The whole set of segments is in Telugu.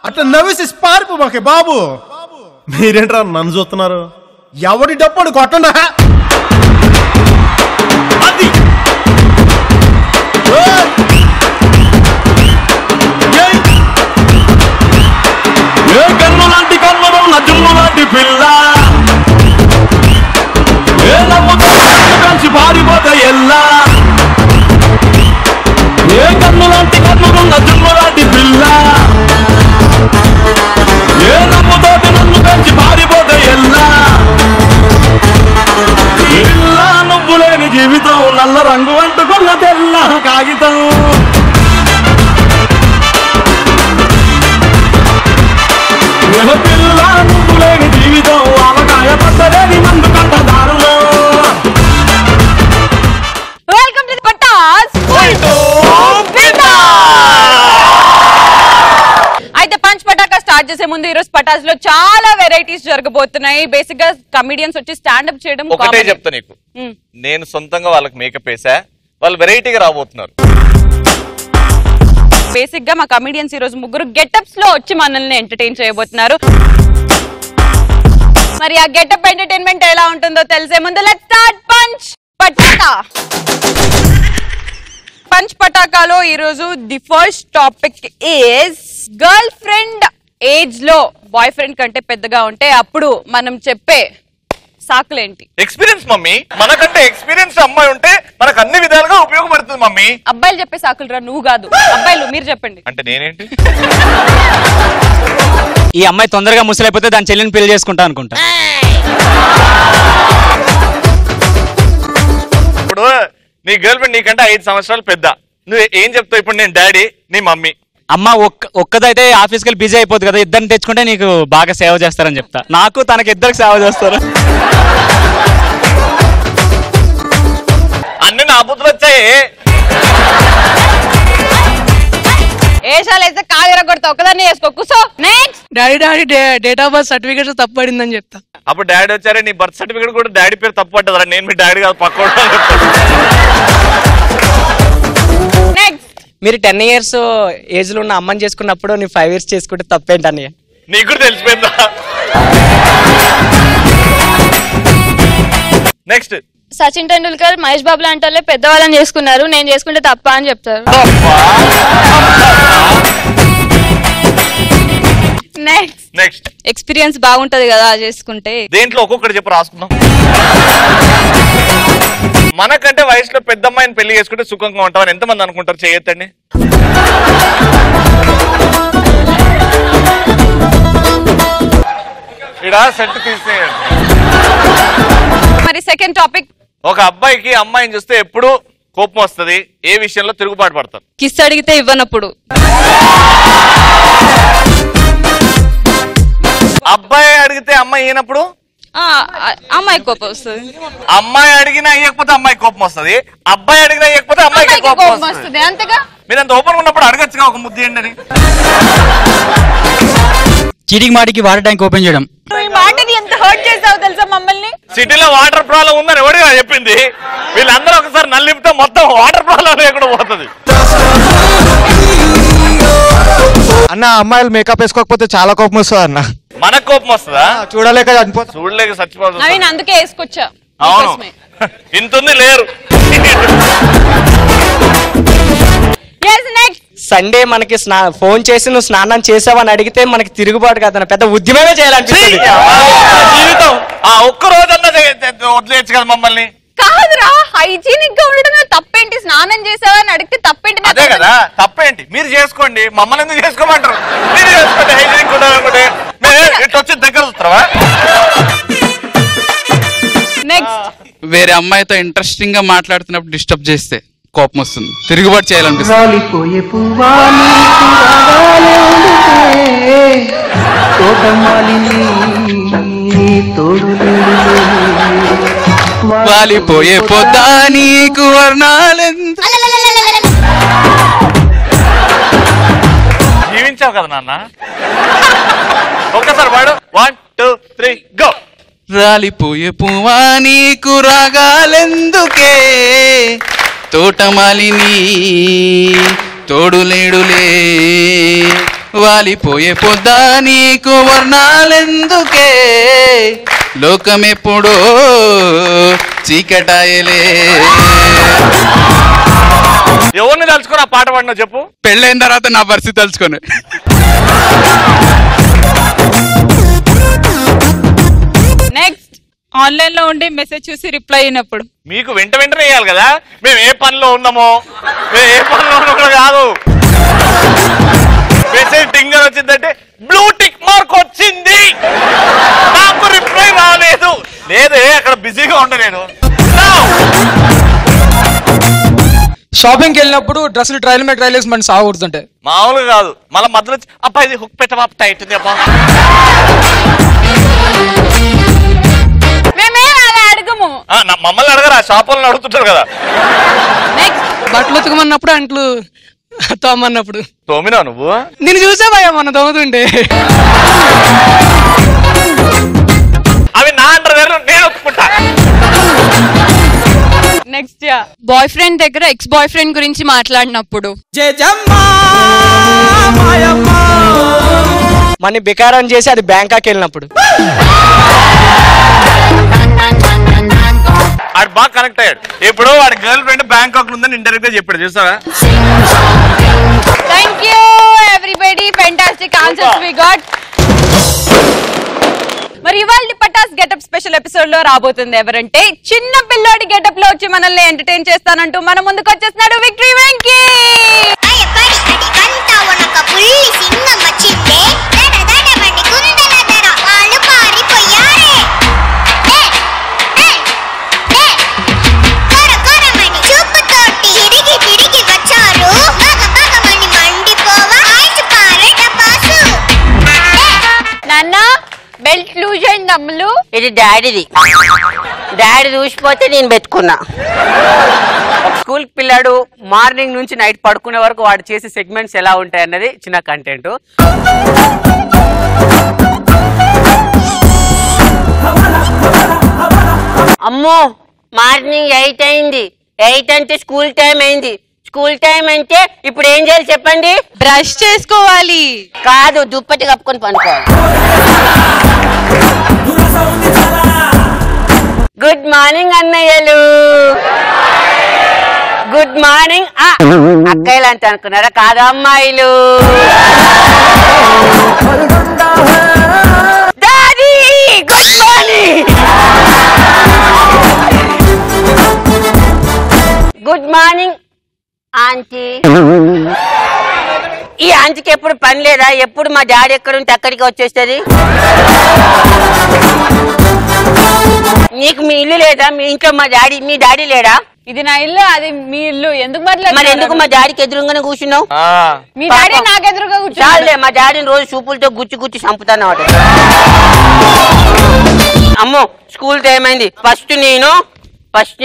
అట్లా నవ్వేసి పారిపోమాకే బాబు. మీరేంట్రా నన్ను చూస్తున్నారు? ఎవడి డప్పుడు కొట్టండా. అది ఏ కన్ను లాంటి కన్నులు ఉన్న జున్ను లాంటి పిల్ల, ఏ నమ్ముతో కలిసి పారిపోతే ఎల్లా. ఏ కన్ను లాంటి కన్నులున్న జున్ను లాంటి పిల్ల, ఏ నమ్ముతోటి నన్ను కలిసి పారిపోతే ఎల్లా. పిల్ల నువ్వు లేని జీవితం నల్ల రంగు అంటుకున్న తెల్ల కాగితం. పిల్ల నువ్వు లేని జీవితం ఆవకాయ పట్టలేని మందు కంట దారులో. Welcome to Pataas. అయితే పంచ్ పటాకా స్టార్ట్ చేసే ముందు ఈ రోజు పటాస్ లో చాలా వెరైటీస్ జరగబోతున్నాయి. బేసిక్ గా కమిడియన్స్ వచ్చి స్టాండప్ చేయడం. ఒకటే చెప్తా నీకు, నేను సొంతంగా వాళ్ళకి మేకప్ వేసా, వాళ్ళు వెరైటీగా రాబోతున్నారు. బేసిక్ గా మా కమిడియన్స్ ఈ రోజు ముగ్గురు గెటప్స్ లో వచ్చి మనల్ని ఎంటర్టైన్ చేయబోతున్నారు. మరి ఆ గెటప్ ఎంటర్టైన్మెంట్ ఎలా ఉంటుందో తెలిసే ముందు let's start punch Pataka. Punch పటాకాలో ఈ రోజు the first topic is girlfriend age లో బాయ్ ఫ్రెండ్ కంటే పెద్దగా ఉంటే అప్పుడు మనం చెప్పే సాకులేంటి? ఎక్స్పీరియన్స్ మమ్మీ, మనకంటే ఎక్స్పీరియన్స్ అమ్మాయి ఉంటే మనకు అన్ని విధాలుగా ఉపయోగపడుతుంది మమ్మీ. అబ్బాయిలు చెప్పే సాకులు రా, నువ్వు కాదు. అబ్బాయిలు మీరు చెప్పండి. అంటే నేనేంటి? ఈ అమ్మాయి తొందరగా ముసలైపోతే దాని చెల్లిని పెళ్లి చేసుకుంటా అనుకుంటా. ఇప్పుడు నీ గర్ల్ ఫ్రెండ్ నీకంటే 5 సంవత్సరాలు పెద్ద, నువ్వు ఏం చెప్తావు? ఇప్పుడు నేను డాడీ, నీ మమ్మీ. అమ్మ ఒక్కదైతే ఆఫీస్కి వెళ్ళి బిజీ అయిపోతుంది కదా, ఇద్దరిని తెచ్చుకుంటే నీకు బాగా సేవ చేస్తారని చెప్తా. నాకు తనకి ఇద్దరికి సేవ చేస్తారు. అన్ని నా బుద్ధులు వచ్చాయి. ఏషాలు అయితే కాగర కొడతా, ఒకదాన్ని వేసుకో, కూసో. Next daddy date of birth certificate తప్పు పడిందని చెప్తా. అప్పుడు డాడీ వచ్చారే, నీ బర్త్ సర్టిఫికేట్ కూడా డాడీ పేరు తప్పు పట్టదా? నేను మీ డాడీ కాదు, పక్క. నెక్స్ట్ మీరు 10 years ఏజ్ లో ఉన్న అమ్మని చేసుకున్నప్పుడు నీ 5 years చేసుకుంటే తప్పేంటి అన్నయ్య? నీకు కూడా తెలిసిపోయిందా? నెక్స్ట్ సచిన్ టెండూల్కర్ మహేష్ బాబు లాంటి వాళ్ళే పెద్దవాళ్ళని చేసుకున్నారు, నేను చేసుకుంటే తప్ప అని చెప్తారు. నెక్స్ట్ ఎక్స్పీరియన్స్ బాగుంటది కదా చేసుకుంటే. దేంట్లో ఒక్కొక్కటి చెప్పి రాసుకుందాం. మనకంటే వయసులో పెద్ద అమ్మాయిని పెళ్లి చేసుకుంటే సుఖంగా ఉంటామని ఎంతమంది అనుకుంటారు? చేయొద్దండి. ఇక్కడ సెట్ తీసేయండి. మరి సెకండ్ టాపిక్, ఒక అబ్బాయికి అమ్మాయిని చూస్తే ఎప్పుడు కోపం వస్తుంది, ఏ విషయంలో తిరుగుబాటు పడతారు? కిస్ అడిగితే ఇవ్వనప్పుడు. అబ్బాయి అడిగితే అమ్మాయి అయినప్పుడు అమ్మాయి కోపం వస్తుంది. అమ్మాయి అడిగినా ఇవ్వకపోతే అమ్మాయి కోపం వస్తుంది, అబ్బాయి అడిగినా ఇవ్వకపోతే అమ్మాయికి కోపం వస్తుంది. అంతేగా. మీరు అంత ఓపెన్ ఉన్నప్పుడు అడగచ్చుగా ఒక ముద్దు ఏంటని. చీటికి మాటికి వాటర్ ట్యాంక్ ఓపెన్ చేయడం. ఈ మాటని ఎంత హర్ట్ చేసావు తెలుసా మమ్మల్ని. సిటీలో వాటర్ ప్రాబ్లం ఉందని ఎవడిగా చెప్పింది? వీళ్ళందరూ ఒకసారి నల్లిపితే మొత్తం వాటర్ ప్రాబ్లం లేకుండా పోతుంది. అన్న అమ్మాయిలు మేకప్ వేసుకోకపోతే చాలా కోపం వస్తుంది అన్న. మనకు కోపం వస్తుందా? చూడలేక చనిపోతా, చూడలేక చచ్చిపోతుంది. నవీన్ అందుకే వేసుకొచ్చా. అవును, ఇంతుంది లేరు. సండే మనకి ఫోన్ చేసి నువ్వు స్నానం చేసావని అడిగితే మనకి తిరుగుబాటు కదా, పెద్ద ఉద్యమమే చేయాలనిపిస్తుంది. జీవితం ఒక్క రోజన్నా వదిలేయచ్చు కదా మమ్మల్ని. కాదురా, హైజీనిక్ గా ఉండడం తప్పేంటి? స్నానం చేసావా అని అడిగితే తప్పేంటి? అదే కదా తప్పేంటి? మీరు చేసుకోండి, మమ్మల్ని ఎందుకు చేసుకోమంటారు? మీరు చేసుకోండి, హైజీనిక్ ఉండాలనుకుంటే. ఇట్లా వచ్చి దగ్గర చూస్తావా? నెక్స్ట్, వేరే అమ్మాయితో ఇంట్రెస్టింగ్ గా మాట్లాడుతున్నప్పుడు డిస్టర్బ్ చేస్తే కోపం వస్తుంది, తిరుగుబాటు చేయాలనిపిస్తుంది. వాలిపోయే పొద్దా నీకు వర్ణాలెంత. జీవించావు కదా నాన్న. ఒక్కసారి వాడు 1 2 3 గో. రాలిపోయే పువ్వా నీకు రాగాలెందుకే, తోటమాలిని తోడులేడులే, వాలిపోయే పొద్దా నీకు వర్ణాలెందుకే లోకమెప్పుడో చీకటాయలే. ఎవరిని తలుచుకుని ఆ పాట పాడినా చెప్పు. పెళ్ళైన తర్వాత నా పరిస్థితి తలుచుకొని. నెక్స్ట్, ఆన్లైన్ లో ఉండి మెసేజ్ చూసి రిప్లై అయినప్పుడు మీకు వెంటనే వేయాలి కదా, మేము ఏ పనిలో ఉన్నామో, మేము ఏ పనిలో ఉన్నామో కాదు. మెసేజ్ టింగ్ అని వచ్చిందంటే బ్లూ టిక్ మార్క్ వచ్చింది, నాకు రిప్లై రాలేదు. లేదే అక్కడ బిజీగా ఉండ నేను. షాపింగ్కి వెళ్ళినప్పుడు డ్రెస్సులు ట్రైల్ మీద ట్రైల్ వేసి మనం సాగుతుంటే మామూలుగా కాదు, మళ్ళీ మధ్యలో అబ్బా ఇది హుక్ పెట్టవా టైట్ ఉంది అబ్బా. అడగము, మమ్మల్ని అడగరా, షాప్ వాళ్ళని అడుగుతుంటారు కదా. నెక్స్ట్, బట్టలు ఉతకమన్నప్పుడు అంట్లు తోమన్నప్పుడు తోమినా నువ్వు? నేను చూసావయ్యా మన తోముతుంటే. అవి నా అంటారు నేను ఒప్పుకుంటా. నెక్స్ట్, బాయ్ ఫ్రెండ్ దగ్గర ఎక్స్ బాయ్ ఫ్రెండ్ గురించి మాట్లాడినప్పుడు మన బికారం చేసి అది బ్యాంకాక్ వెళ్ళినప్పుడు. వాడు బాగా కనెక్ట్ అయ్యాడు. ఇప్పుడు వాడి గర్ల్ ఫ్రెండ్ బ్యాంకాక్ లో ఉందని ఇంటర్వ్యూ గా చెప్పాడు, చూసావా? Thank you everybody, fantastic answers we got. మరి ఇవాళ పటాస్ గెటప్ స్పెషల్ ఎపిసోడ్ లో రాబోతుంది ఎవరంటే చిన్న పిల్లోడి గెటప్ లో వచ్చి మనల్ని ఎంటర్టైన్ చేస్తానంటూ మన ముందుకు వచ్చేస్తున్నాడు విక్టరీ వెంకీ. బెల్ట్ లూజ్ అయింది అమ్ములు. ఇది డాడీది, డాడీ చూసిపోతే నేను పెట్టుకున్నా. ఒక స్కూల్ పిల్లాడు మార్నింగ్ నుంచి నైట్ పడుకునే వరకు వాడు చేసే సెగ్మెంట్స్ ఎలా ఉంటాయి అన్నది చిన్న కంటెంట్. అమ్మో మార్నింగ్ 8 అయింది, 8 అంటే స్కూల్ టైం అయింది. స్కూల్ టైం అంటే ఇప్పుడు ఏం చేయాలి చెప్పండి? బ్రష్ చేసుకోవాలి. కాదు, దుప్పటి కప్పుకొని పనుకోవాలి. గుడ్ మార్నింగ్ అన్నయ్యలు. Good morning. అక్కయ్యలు అంత అనుకున్నారా? కాదు అమ్మాయిలు. Daddy good morning. Good morning aunty. ఈ ఆంటీకి ఎప్పుడు పని లేదా? ఎప్పుడు మా డాడీ ఎక్కడ ఉంటే అక్కడికి వచ్చేస్తుంది. నీకు మీ ఇల్లు లేదా? మీ ఇంట్లో మీ డాడీ లేడా? ఇది నా ఇల్లు, అది మీ ఇల్లు. ఎందుకు మరి ఎందుకు మా డాడీకి ఎదురుగానే కూర్చున్నావు? మీ డాడీ నాకు ఎదురుగా కూర్చున్నాడు. మా డాడీని రోజు చూపులతో గుచ్చి చంపుతాను. అమ్మో స్కూల్ టైం అయింది. ఫస్ట్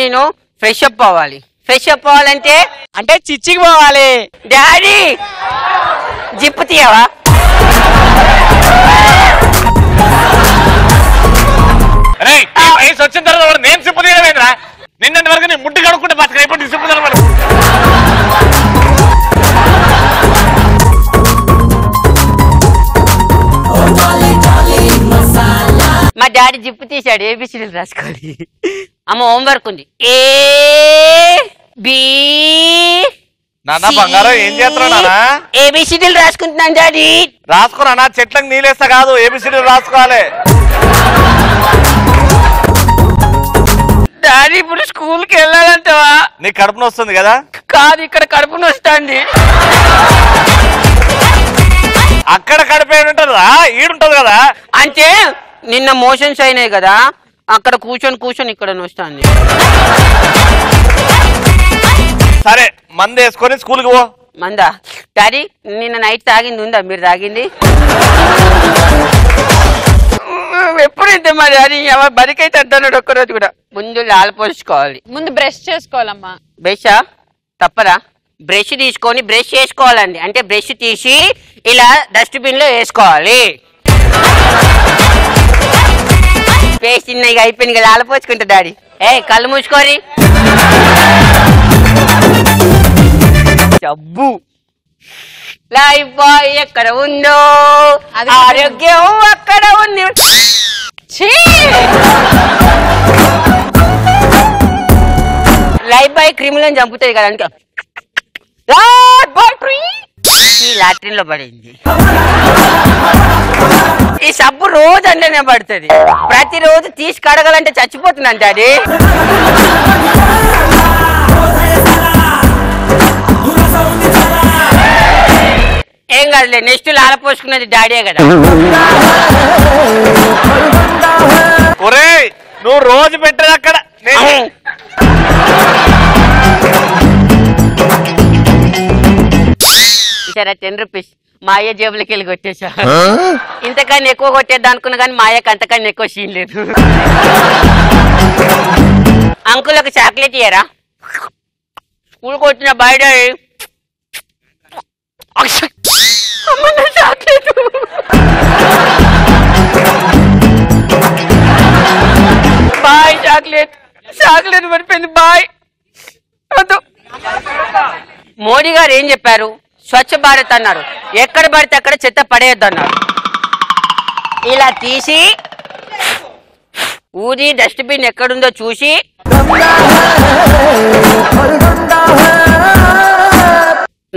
నేను ఫ్రెష్ అప్ అవ్వాలి. ఫ్రెష్ అప్ అవ్వాలంటే అంటే చిచ్చికి పోవాలి. డాడీ జిప్పు తీయవా? వయసు వచ్చిన తర్వాత నేను సిప్పు తీయడమేంద్రా? నిన్నటి వరకు నేను ముడ్డు కడుక్కుంటే బతక, ఇప్పుడు సిప్పు తీయడం. మా డాడీ జిప్పు తీసాడు, ఏబిసిడీలు రాసుకోవాలి. అమ్మ హోంవర్క్ ఉంది. నాన్న బంగారం ఏం చేస్తున్నావు నాన్న? ఏబిసిడీలు రాసుకుంటున్నాను డాడీ. రాసుకోనా? చెట్లకు నీళ్ళేస్తా కాదు, ఏబిసిడీలు రాసుకోవాలి. డాడీ ఇప్పుడు స్కూల్ కి వెళ్ళాలంటావా? నీకు కడుపున వస్తుంది కదా? కాదు, ఇక్కడ కడుపున వస్తుంది. అక్కడ కడుపేడుంటదా? ఈడుంటది కదా. అంటే నిన్న మోషన్స్ అయినాయి కదా, అక్కడ కూర్చొని ఇక్కడ వస్తుంది. సరే మందు వేసుకొని స్కూల్కి పో. మందా? డాడీ నిన్న నైట్ తాగింది ఉందా? మీరు తాగింది ఎప్పుడైతే మా డాడీ బరికైతే అంటున్నాడు. ఒక్కరోజు కూడా ముందు లాలపోసుకోవాలి, ముందు బ్రష్ చేసుకోవాలమ్మా. బ్రషా? తప్పరా? బ్రష్ తీసుకొని బ్రష్ చేసుకోవాలండి. అంటే బ్రష్ తీసి ఇలా డస్ట్బిన్ లో వేసుకోవాలి. ఫేస్ చిన్నగా అయిపోయింది కదా, లాలపోసుకుంటా డాడీ. కళ్ళు మూసుకోరి. జబ్బు లైఫ్ బాయ్ ఎక్కడ ఉందో ఆరోగ్యం అక్కడ ఉంది. లైఫ్ బాయ్ క్రిమినల్ చంపుతుంది కదా అనుకో. ఈ లాట్రిన్ లో పడింది. ఈ సబ్బు రోజు అంటేనే పడుతుంది. ప్రతిరోజు తీసి కడగాలంటే చచ్చిపోతుందంట అది. ఏం కాదులే, నెక్స్ట్ లాలపోసుకున్నది డాడీ కదా. ఒరే నువ్వు రోజు పెట్టదు అక్కడ. సరే 10 రూపీస్ మా అయ్య జేబులకి వెళ్ళి కొట్టేశా. ఇంతకన్నా ఎక్కువ కొట్టేద్దాం అనుకున్నా కానీ మా అయ్యకి అంతకన్నా ఎక్కువ సీన్ లేదు. అంకుల్ ఒక చాక్లెట్ ఇయ్యరా? స్కూల్ కొట్టిన బయట చాక్లెట్. Bye chocolate. చాక్లెట్ పడిపోయింది బాయ్. మోడీ గారు ఏం చెప్పారు? స్వచ్ఛ భారత్ అన్నారు. ఎక్కడ పడితే అక్కడ చెత్త పడేయద్దు అన్నారు. ఇలా తీసి ఊది డస్ట్బిన్ ఎక్కడుందో చూసి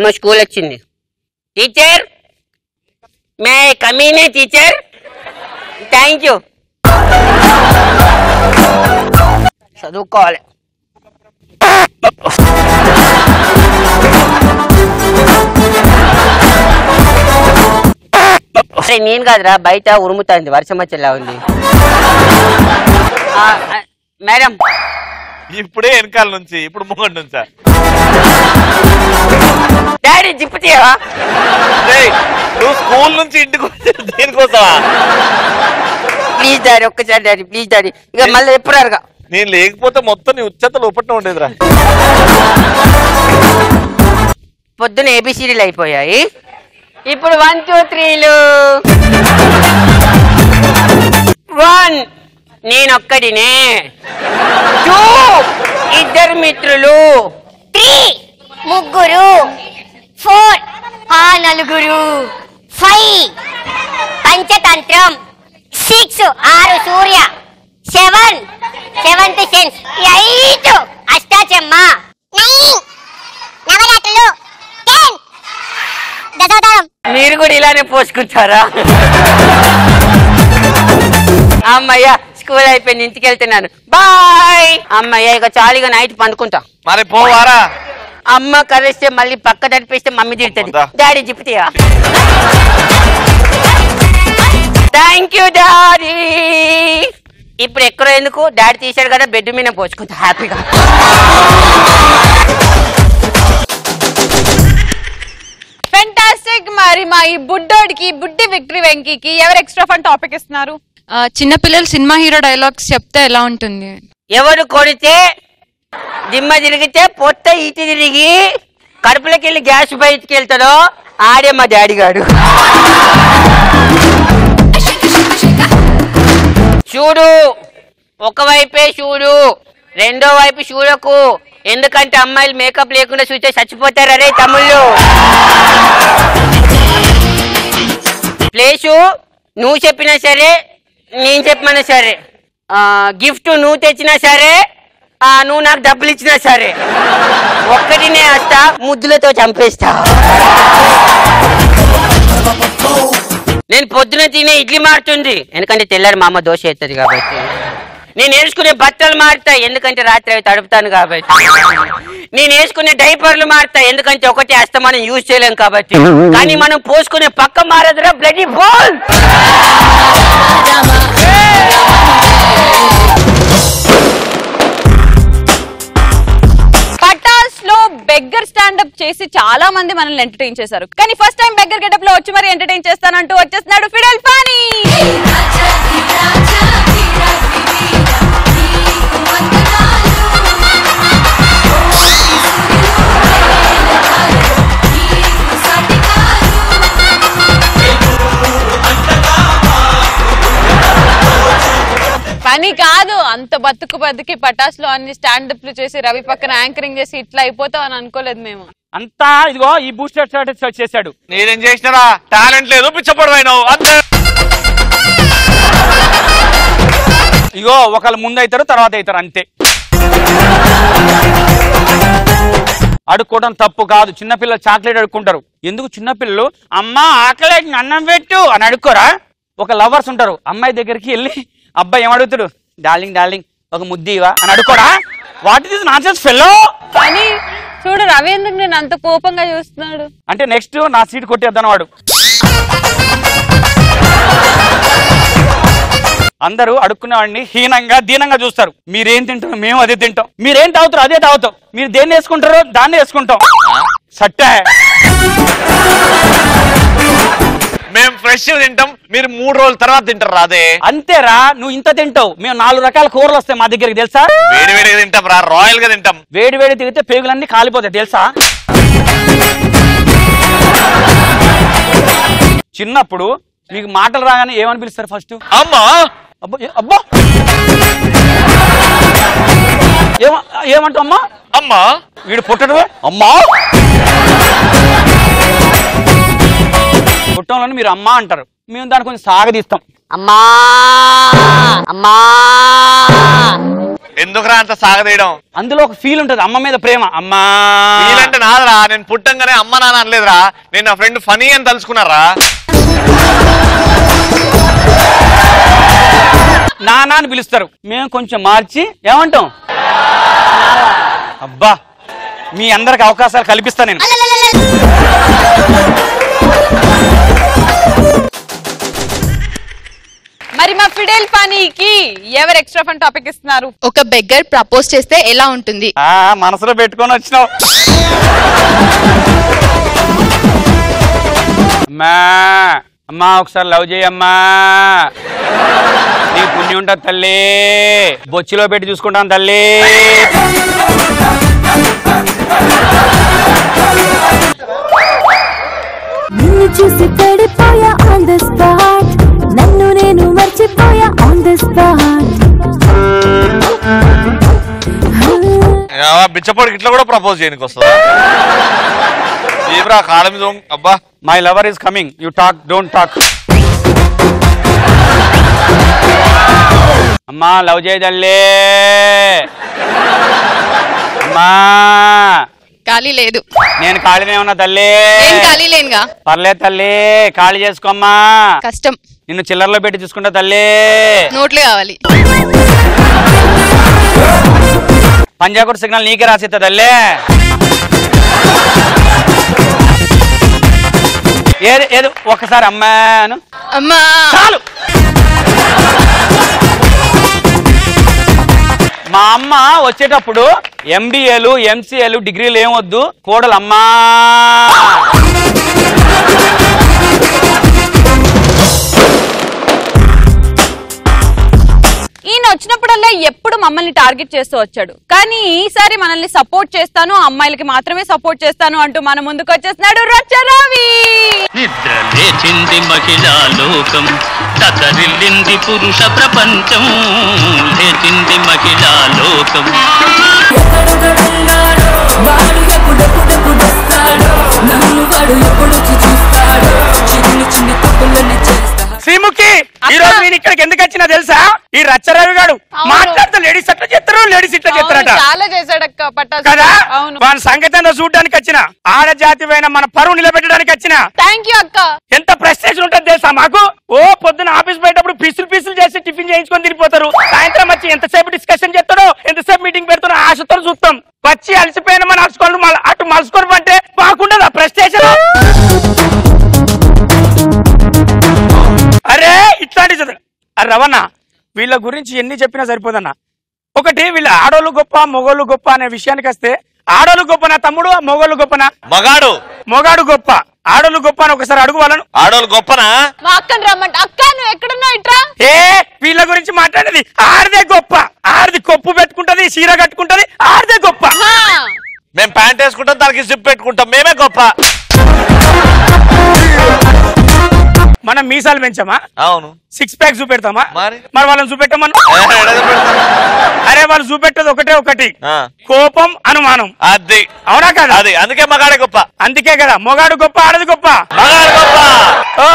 మా స్కూల్ వచ్చింది. టీచర్ మే కమీనే టీచర్, థ్యాంక్ యూ. చదువుకోవాలి. అరే నేను కాదురా, బయట ఉరుముతాంది, వర్షం వచ్చేలా ఉంది. మేడం ఇప్పుడే వెనకాల నుంచి, ఇప్పుడు ముంగండి నుంచా? డాడీ జిప్పు తీయవా? నువ్వు స్కూల్ నుంచి ఇంటికి వచ్చే దేనికోసమా? ప్లీజ్ డాడీ, ఒక్కసారి డాడీ, ప్లీజ్ డాడీ. ఇక మళ్ళీ ఎప్పుడు అరగా నేను లేకపోతే మొత్తం నీ ఉచ్చతలు ఒప్పట్నే ఉండేదిరా. పొద్దున ఏబిసిడీలు అయిపోయాయి, ఇప్పుడు 1 2 3లు. 1 నేనొక్కడినే, 2 ఇద్దరు మిత్రులు, 3 ముగ్గురు, 4 నలుగురు, 5 పంచతంత్రం, 6 6 సూర్య, 7 సెవెంత్ సెన్స్, 8 అష్టాచెమ్మ, 9 నవరాత్రులు, 10 దశావతారం. మీరు కూడా ఇలానే పోసుకుంటారా? అమ్మయ్య స్కూల్ అయిపోయింది, ఇంటికి వెళ్తున్నాను, బాయ్. అమ్మయ్య ఇక చాలీగా నైట్ పండుకుంటా. మరి పోవారా? అమ్మ కరిస్తే మళ్ళీ పక్క తడిపిస్తే మమ్మీ తిడుతుంది. డాడీ జిప్పితీయా? Thank you daddy. ఇప్పుడు ఎక్కడ ఎందుకు, డాడీ తీసాడు కదా, బెడ్ మీద పోసుకుంటా హ్యాపీగా. ఫెంటాస్టిక్. మరి మా ఈ బుడ్డోడికి, బుడ్డి విక్టరీ వెంకీకి ఎవరు ఎక్స్ట్రా ఫన్ టాపిక్ ఇస్తున్నారు? చిన్నపిల్లలు సినిమా హీరో డైలాగ్స్ చెప్తే ఎలా ఉంటుంది? ఎవరు కొడితే దిమ్మ తిరిగితే పొట్ట ఇటు తిరిగి కడుపులోకి వెళ్ళి గ్యాస్ బయటికి వెళ్తాడో ఆడే మా డాడీ గాడు. చూడు, ఒకవైపే చూడు, రెండో వైపు చూడకు, ఎందుకంటే అమ్మాయిలు మేకప్ లేకుండా చూస్తే చచ్చిపోతారు. అరే తమ్ముళ్ళు, ప్లేసు నువ్వు చెప్పినా సరే, నేను చెప్పినా సరే, గిఫ్ట్ నువ్వు తెచ్చినా సరే, నువ్వు నాకు డబ్బులు ఇచ్చినా సరే, ఒక్కటినే వస్తా, ముద్దులతో చంపేస్తా. నేను పొద్దున తినే ఇడ్లీ మారుతుంది, ఎందుకంటే తెల్లారి మా అమ్మ దోశ వేస్తుంది కాబట్టి. నేను వేసుకునే బట్టలు మారుతాయి, ఎందుకంటే రాత్రి అవి తడుపుతాను కాబట్టి. నేను వేసుకునే డైపర్లు మారుతాయి, ఎందుకంటే ఒకటి అస్తమానం యూజ్ చేయలేం కాబట్టి. కానీ మనం పోసుకునే పక్క మారదురా బ్లడీ బాల్. పటాస్ లో బెగ్గర్ స్టాండప్ చేసి చాలా మంది మనల్ని ఎంటర్టైన్ చేశారు. కానీ ఫస్ట్ టైం బెగ్గర్ గెటప్ లో వచ్చి మరి ఎంటర్టైన్ చేస్తానంటూ వచ్చేస్తున్నాడు ఫిడెల్ పానీ. పని కాదు, అంత బతుకు బతికి పటాస్ లో అన్ని స్టాండప్లు చేసి రవి పక్కన యాంకరింగ్ చేసి ఇట్లా అయిపోతావు అని అనుకోలేదు మేము. అంతా ఇదిగో ఈ బూస్టర్ స్టార్ట్ చేశాడు. నేనేం చేసినారా? టాలెంట్ లేదు, పిచ్చపడమైనావు అంతే. ఇగో ఒకళ్ళు ముందు అవుతారు, తర్వాత అవుతారు, అంతే. అడుక్కోవడం తప్పు కాదు. చిన్నపిల్లలు చాక్లెట్ అడుక్కుంటారు. ఎందుకు చిన్నపిల్లలు అమ్మా ఆకలి అన్నం పెట్టు అని అడుక్కోరా? ఒక లవర్స్ ఉంటారు, అమ్మాయి దగ్గరికి వెళ్ళి అబ్బాయి ఏమడుగుతాడు, డార్లింగ్ డార్లింగ్ ఒక ముద్దివా అని అడుక్కోరా? What is nonsense fellow. కానీ చూడు రవి ఎందుకు నేను అంత కోపంగా చూస్తున్నాడు అంటే నెక్స్ట్ నా సీట్ కొట్టేద్దాను వాడు. అందరూ అడుక్కునే వాడిని హీనంగా దీనంగా చూస్తారు. మీరేం తింటారు, మేము అదే తింటాం. మీరేం తాగుతారు, అదే తాగుతాం. మీరు దేన్ని వేసుకుంటారో దాన్ని వేసుకుంటాం. సట్టే మేము ఫ్రెష్ తింటాం, మీరు 3 రోజుల తర్వాత తింటారు రాదే. అంతేరా, నువ్వు ఇంత తింటావు, మేము 4 రకాల కూరలు వస్తాయి మా దగ్గరికి తెలుసా. వేడి వేడిగా తింటాం రా, రాయల్ గా తింటాం. వేడి వేడి తిరిగితే పేగులన్నీ కాలిపోతాయి తెలుసా. చిన్నప్పుడు మీకు మాటలు రాగానే ఏమని పిలుస్తారు ఫస్ట్? అమ్మా. అబ్బా ఏమంటావు? అమ్మా అమ్మా. వీడు పుట్టడు అమ్మా. పుట్టంలోనే మీరు అమ్మా అంటారు, మేము దాన్ని కొంచెం సాగదీస్తాం. అమ్మా అమ్మా. ఎందుకురా అంత సాగదీయడం? అందులో ఒక ఫీల్ ఉంటది, అమ్మ మీద ప్రేమ. అమ్మా ఫీల్ అంటే నాదరా, నేను పుట్టంగానే అమ్మ నాన్న అనలేదురా. నేను నా ఫ్రెండ్ ఫనీ అని తలుచుకున్నారా. నాన్న అని పిలుస్తారు, మేము కొంచెం మార్చి ఏమంటాం? అబ్బా మీ అందరికి అవకాశాలు కల్పిస్తా నేను. మరి మా ఫిడేల్ పనికి ఎవరు ఎక్స్ట్రా ఫన్ టాపిక్ ఇస్తున్నారు? ఒక బెగ్గర్ ప్రపోజ్ చేస్తే ఎలా ఉంటుంది? మనసులో పెట్టుకొని వచ్చినావు. అమ్మా అమ్మా ఒకసారి లవ్ చేయమ్మా, నీ పుణ్యం ఉంటుంది తల్లి, బొచ్చిలో పెట్టి చూసుకుంటాను తల్లి. నిన్ను చూసి పడిపోయా ఆన్ ద స్పాట్, నన్ను నేను మర్చిపోయా ఆన్ ద స్పాట్. బిచ్చపోడికి ఇట్లా కూడా ప్రపోజ్ చేయడానికి వస్తుందా? ఏబ్రా కాళ్ళ మీద. అబ్బా my lover is coming, you talk don't talk. అమ్మా లవ్ చేయదల్లే. అమ్మా ఖాళీ లేదు. నేను ఖాళీనే ఉన్నా తల్లి. ఖాళీ లేనుగా. పర్లేదు తల్లి, ఖాళీ చేసుకోమ్మా. కష్టం. నిన్ను చిల్లర్లో పెట్టి చూసుకుంటా తల్లి. నోట్లు కావాలి. పంజాగుట్ సిగ్నల్ నీకే రాసిస్తా తల్లి. ఏది ఏది ఒక్కసారి అమ్మాను. అమ్మా చాలు. మా అమ్మ వచ్చేటప్పుడు MBAలు MCAలు డిగ్రీలు ఏమొద్దు, కోడలు అమ్మా. ఈయన వచ్చినప్పుడల్లా ఎప్పుడు మమ్మల్ని టార్గెట్ చేస్తూ వచ్చాడు, కానీ ఈసారి మనల్ని సపోర్ట్ చేస్తాను, అమ్మాయిలకి మాత్రమే సపోర్ట్ చేస్తాను అంటూ మన ముందుకు వచ్చేస్తున్నాడు రచ్చ రవి. నిద్ర లేచింది మహిళా లోకం, తతరిల్లింది పురుష ప్రపంచం, లేచింది మహిళా లోకం. శ్రీముఖి ఈ రోజు నేను ఇక్కడికి ఎందుకు వచ్చినా తెలుసా? ఈ రచ్చరవి గాడు మాట్లాడితే లేడీస్ అట్లా చేస్తారు, లేడీస్ ఇట్లా చేస్తారట. చాలా చేశాడక్క పట్టాసు కదా. అవును. వాని సంగతంలో చూడడానికి వచ్చిన, ఆడజాతిపైన మన పరువు నిలబెట్టడానికి వచ్చిన. థ్యాంక్ యూ అక్క. ఎంత ప్రెస్టేషన్ ఉంటుంది తెలుసా మాకు? ఓ పొద్దున ఆఫీస్ పోయేటప్పుడు పీసులు చేసి టిఫిన్ చేయించుకొని తిరిగిపోతారు. సాయంత్రం వచ్చి ఎంతసేపు డిస్కషన్ చేస్తాడో, ఎంతసేపు మీటింగ్ పెడతాడో ఆశతో చూస్తాం. వచ్చి అలసిపోయిన మన అటు మలుసుకొని అంటే బాగుండదు ఆ ప్రెస్టేషన్. అరే ఇట్లాంటి రవణ వీళ్ళ గురించి ఎన్ని చెప్పినా సరిపోదన్నా. ఒకటి వీళ్ళ ఆడోళ్ళు గొప్ప మొగోళ్ళు గొప్ప అనే విషయానికి వస్తే, ఆడోళ్ళు గొప్పనా తమ్ముడు, మొగోళ్ళు గొప్పనా? మొగాడు గొప్ప, ఆడోళ్ళు గొప్ప అని ఒకసారి అడుగు వాళ్ళను. ఆడోళ్ళు గొప్పనా? మా అక్కని రమ్మంట. అక్క నువ్వు ఎక్కడున్నావు ఇట్రా. వీళ్ళ గురించి మాట్లాడేది ఆడదే గొప్ప. ఆడది కొప్పు పెట్టుకుంటది, చీర కట్టుకుంటది, ఆడదే గొప్ప. మేము ప్యాంట్ వేసుకుంటాం, దానికి జిప్ పెట్టుకుంటాం, మేమే గొప్ప. మనం మీసాలు పెంచామా? అవును. 6 ప్యాక్ చూపెడతామా? మరి వాళ్ళని చూపెట్టమన్నా? అరే వాళ్ళు చూపెట్టదు ఒకటి కోపం, అనుమానం. అది అవునా కదా? అది అందుకే మగాడే గొప్ప. అందుకే కదా మొగాడు గొప్ప, ఆడది గొప్ప. ఓ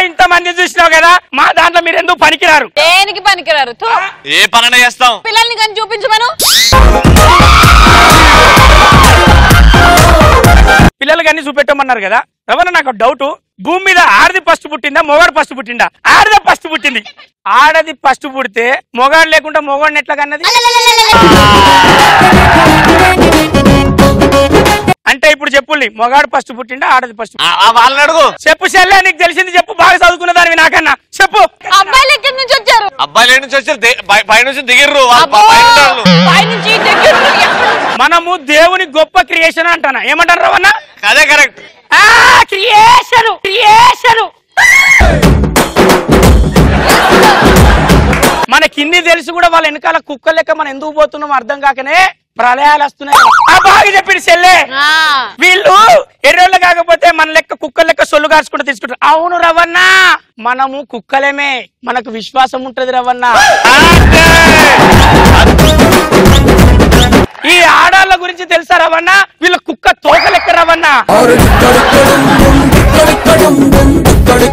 ఇంత మంది చూసినావు కదా, మా దాంట్లో మీరు ఎందుకు పనికిరారు? దేనికి పనికిరారు? ఏ పని చేస్తాం? పిల్లల్ని కానీ చూపించమను. పిల్లలు కానీ చూపెట్టమన్నారు కదా. రవణ నాకు డౌట్, భూమి మీద ఆడది ఫస్ట్ పుట్టిందా మొగాడు ఫస్ట్ పుట్టిందా? ఆడదే ఫస్ట్ పుట్టింది. ఆడది ఫస్ట్ పుడితే మొగాడు లేకుండా మొగాడిని ఎట్లా కన్నది? అంటే ఇప్పుడు చెప్పుల్ని, మొగాడు ఫస్ట్ పుట్టిండా ఆడది ఫస్ట్? వాళ్ళని అడుగు. చెప్పు చెల్లె, నీకు తెలిసింది చెప్పు, బాగా చదువుకున్న దానివి నాకన్నా చెప్పు. అబ్బాయిలు ఎక్కడి నుంచి వచ్చారు? అబ్బాయిలు ఎక్కడి నుంచి వచ్చారు? పై నుంచి దిగిర్రు. మనము దేవుని గొప్ప క్రియేషన్ అంటానా, ఏమంటారు రవణ? అదే కరెక్ట్. క్రియేషన్ క్రియేషన్ మనకిన్ని తెలిసి కూడా వాళ్ళ వెనకాల కుక్క లెక్క మనం ఎందుకు పోతున్నాం అర్థం కాకనే ప్రళయాలు వస్తున్నాయి. బాగా చెప్పింది చెల్లె. వీళ్ళు ఎర్రోళ్ళు కాకపోతే మన లెక్క కుక్క లెక్క సొల్లు కాచుకుంటూ తీసుకుంటారు. అవును రవణ, మనము కుక్కలేమే, మనకు విశ్వాసం ఉంటది రవణ. ఈ ఆడాళ్ళ గురించి తెలుసా రవణ? వీళ్ళ కుక్క తోక లెక్క రవణ.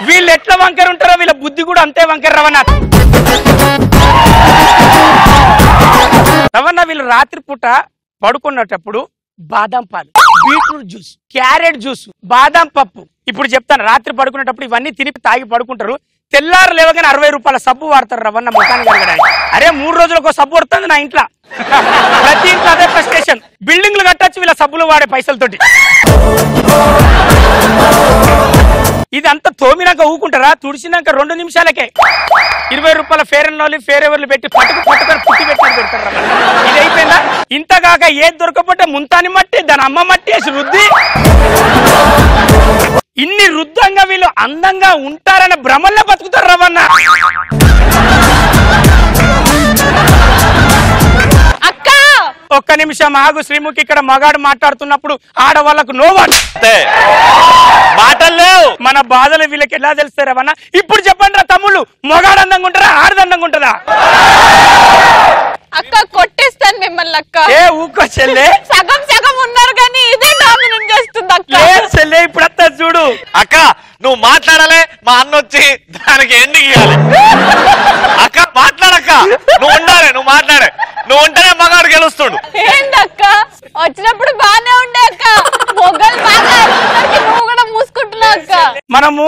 వీళ్ళు ఎట్లా వంకర ఉంటారో వీళ్ళ బుద్ధి కూడా అంతే వంకర రవణ. రవణ వీళ్ళు రాత్రి పూట పడుకున్నప్పుడు బాదం పాలు, బీట్రూట్ జ్యూస్, క్యారెట్ జ్యూస్, బాదం పప్పు. ఇప్పుడు చెప్తాను, రాత్రి పడుకునేటప్పుడు ఇవన్నీ తిని తాగి పడుకుంటారు. తెల్లారు లేవగానే 60 రూపాయల సబ్బు వాడతారు రవణ ముఖాన్ని కడగడానికి. అరే 3 రోజులకు సబ్బు పడుతుంది నా ఇంట్లో. ప్రతి ఇంట్లో అదే ఫ్రస్ట్రేషన్. బిల్డింగ్లు కట్టచ్చు వీళ్ళ సబ్బులు వాడే పైసలతోటి. ఇదంతా తోమినాక ఊకుంటారా? తుడిసినాక 2 నిమిషాలకే 20 రూపాయల ఫేర్ అండ్ లవ్లీ, ఫేర్ ఎవర్లు పెట్టి పట్టుకొని పుట్టి పెట్టి పెడతారు. ఇది అయిపోయిందా? ఇంతగాక ఏది దొరకపోతే ముంతాని మట్టి, దాని అమ్మ మట్టి వేసి రుద్ది, ఇన్ని రుద్దంగా వీళ్ళు అందంగా ఉంటారన్న భ్రమల్లో బతుకుతారు రవణ. అక్క ఒక్క నిమిషం ఆగు శ్రీముఖి. ఇక్కడ మగాడు మాట్లాడుతున్నప్పుడు ఆడవాళ్ళకు నోవాడు మాటలు లేవు. మన బాధలు వీళ్ళకి ఎలా తెలుస్తాయి రవణ? ఇప్పుడు చెప్పండి రా తమ్ముళ్ళు, మొగాడు అందంగా ఉంటారా ఆడది అందంగా ఉంటుందా? అక్క కొట్టేస్తాను మిమ్మల్ని అక్క. ఏ ఊకో చెల్లె, సగం సగం ఉన్నారు కానీ ఇదే డామినేట్ చేస్తుంది అక్క. చెల్లె ఇప్పుడు అంతా చూడు. అక్క నువ్వు మాట్లాడాలి, మా అన్న వచ్చి దానికి ఎండింగ్ ఇవ్వాలి. అక్క మాట్లాడక్క, నువ్వు ఉండాలి, నువ్వు మాట్లాడే, నువ్వు ఉంటేనే మగాడు గెలుస్తుడు. ఏంటక్క వచ్చినప్పుడు బానే ఉండే అక్క, మొగ్గలు బాగా నువ్వు కూడా మూసుకుంటున్నావు అక్క. మనము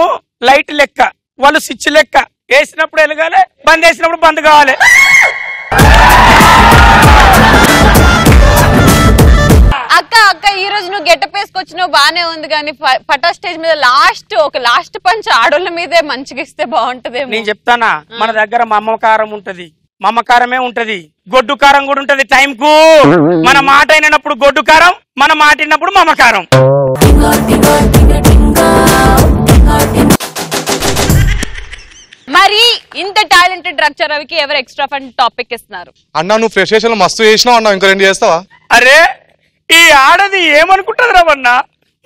లైట్ లెక్క, వాళ్ళు స్విచ్ లెక్క. వేసినప్పుడు వెలగాలి, బంద్ చేసినప్పుడు బంద్ కావాలి. అక్క అక్క ఈ రోజు నువ్వు గెటప్ వేసుకొచ్చినావు బానే ఉంది కానీ పటా స్టేజ్ మీద లాస్ట్ పంచ్ ఆడోళ్ళ మీదే మంచిగా ఇస్తే బాగుంటదేమో. నేను చెప్తానా, మన దగ్గర మమకారం ఉంటది, మమకారమే ఉంటది, గొడ్డు కారం కూడా ఉంటది. టైం కు మన మాట అయినప్పుడు గొడ్డు కారం, మన మాట అయినప్పుడు మమకారం. మరి ఇంత టాలెంటెడ్ రక్షా రవికి ఎవరు ఎక్స్ట్రా ఫండ్ టాపిక్ ఇస్తున్నారు? అన్నా నువ్వు ఫ్రెష్ మస్తు చేసినావు అన్నా, ఇంకో 2 చేస్తావా? అరే ఈ ఆడది ఏమనుకుంటది రవన్న,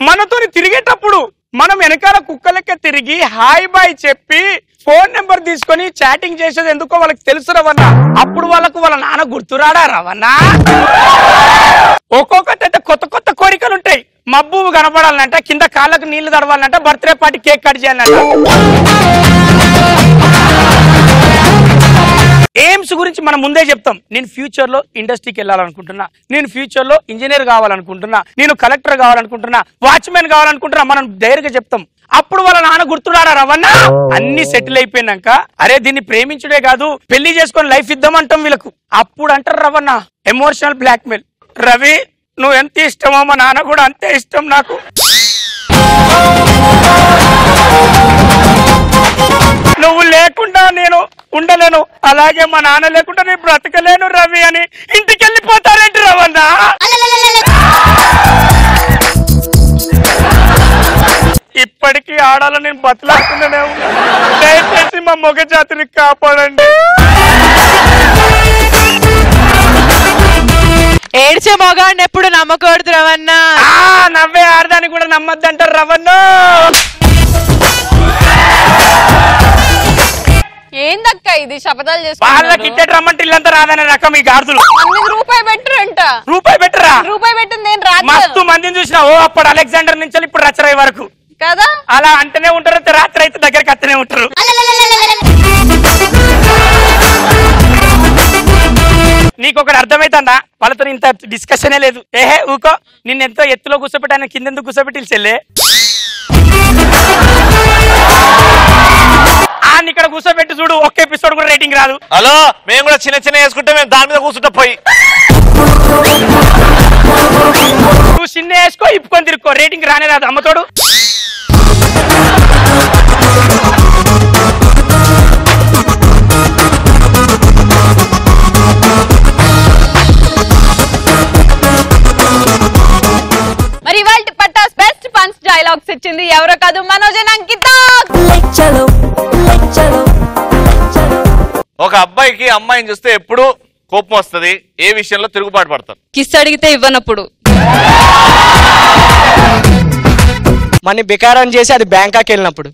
మనతోని తిరిగేటప్పుడు మనం వెనకాల కుక్క లెక్క తిరిగి హాయ్ బాయ్ చెప్పి ఫోన్ నెంబర్ తీసుకొని చాటింగ్ చేసేది ఎందుకో వాళ్ళకి తెలుసు రవన్న. అప్పుడు వాళ్ళకు వాళ్ళ నాన్న గుర్తురాడా రవన్న? ఒక్కొక్కటి కొత్త కొత్త కోరికలు ఉంటాయి. మబ్బు కనపడాలంట, కింద కాళ్ళకు నీళ్లు తడవాలంట, బర్త్డే పార్టీ కేక్ కట్ చేయాలంట. ఎయిమ్స్ గురించి మనం ముందే చెప్తాం. నేను ఫ్యూచర్ లో ఇండస్ట్రీకి వెళ్ళాలనుకుంటున్నా, నేను ఫ్యూచర్ లో ఇంజనీర్ కావాలనుకుంటున్నా, నేను కలెక్టర్ కావాలనుకుంటున్నా, వాచ్మెన్ కావాలనుకుంటున్నా, మనం ధైర్యంగా చెప్తాం. అప్పుడు వాళ్ళ నాన్న గుర్తురాడా రవన్న? అన్ని సెటిల్ అయిపోయినాక అరే దీన్ని ప్రేమించుడే కాదు పెళ్లి చేసుకొని లైఫ్ ఇద్దామంటాం వీళ్ళకు. అప్పుడు అంటారు రవన్న ఎమోషనల్ బ్లాక్మెయిల్. రవి నువ్వు ఎంత ఇష్టమో మా నాన్న కూడా అంతే ఇష్టం నాకు. నువ్వు లేకుండా నేను ఉండలేను, అలాగే మా నాన్న లేకుండా నేను బ్రతకలేను రవి అని ఇంటికి వెళ్ళిపోతారేంటి రవన్న? ఇప్పటికీ ఆడాలని నేను బతలాడుతున్నానే ఉన్నా. దయచేసి మా మొగ జాతిని కాపాడండి. ఏడ్చే మొగాడిని ఎప్పుడు నమ్మకూడదు రవన్న. నవ్వే ఆడదాన్ని కూడా నమ్మద్దంటారు రవన్న. ఇది శపథాలు వాళ్ళకి ఇచ్చేట రమ్మంటే ఇల్లంతా రాదనే రకం ఈ గాడుదులు. రూపాయి బెట్టరంట. రూపాయి బెట్టరా? రూపాయి పెట్టింది నేను రాదు. మస్తు మందిని చూసినా. ఓ అప్పుడు అలెగ్జాండర్ నుంచి ఇప్పుడు రచరయ్య వరకు కదా అలా అంటేనే ఉంటారు. రాత్రి అయితే దగ్గరికి అత్తనే ఉంటారు. నీకు ఒకటి అర్థమైతుందా? వాళ్ళతో ఇంత డిస్కషనే లేదు. ఏహే ఊకో, నిన్న ఎంతో ఎత్తులో కూర్చోబెట్టాను, కిందెందుకు కూర్చోబెట్టి చెల్లె ఇక్కడ కూర్చోబెట్టి చూడు, ఒక్క ఎపిసోడ్ కూడా రేటింగ్ రాదు. హలో, మేము కూడా చిన్న చిన్న వేసుకుంటే మేము దాని మీద కూర్చుంటే పోయి నువ్వు చిన్న వేసుకో, ఇప్పుకొని తిరుక్కో, రేటింగ్ రానే రాదు. అమ్మతోడు మరి ఇవాళ పట్టాస్ బెస్ట్ పంచ్ డైలాగ్స్ ఇచ్చింది ఎవరో కాదు, మనోజన్ అంకిత. ఒక అబ్బాయికి అమ్మాయిని చూస్తే ఎప్పుడు కోపం వస్తుంది, ఏ విషయంలో తిరుగుబాటు పడతారు? కిస్ అడిగితే ఇవ్వనప్పుడు. మనీ బికారం చేసి అది బ్యాంకాకి వెళ్ళినప్పుడు.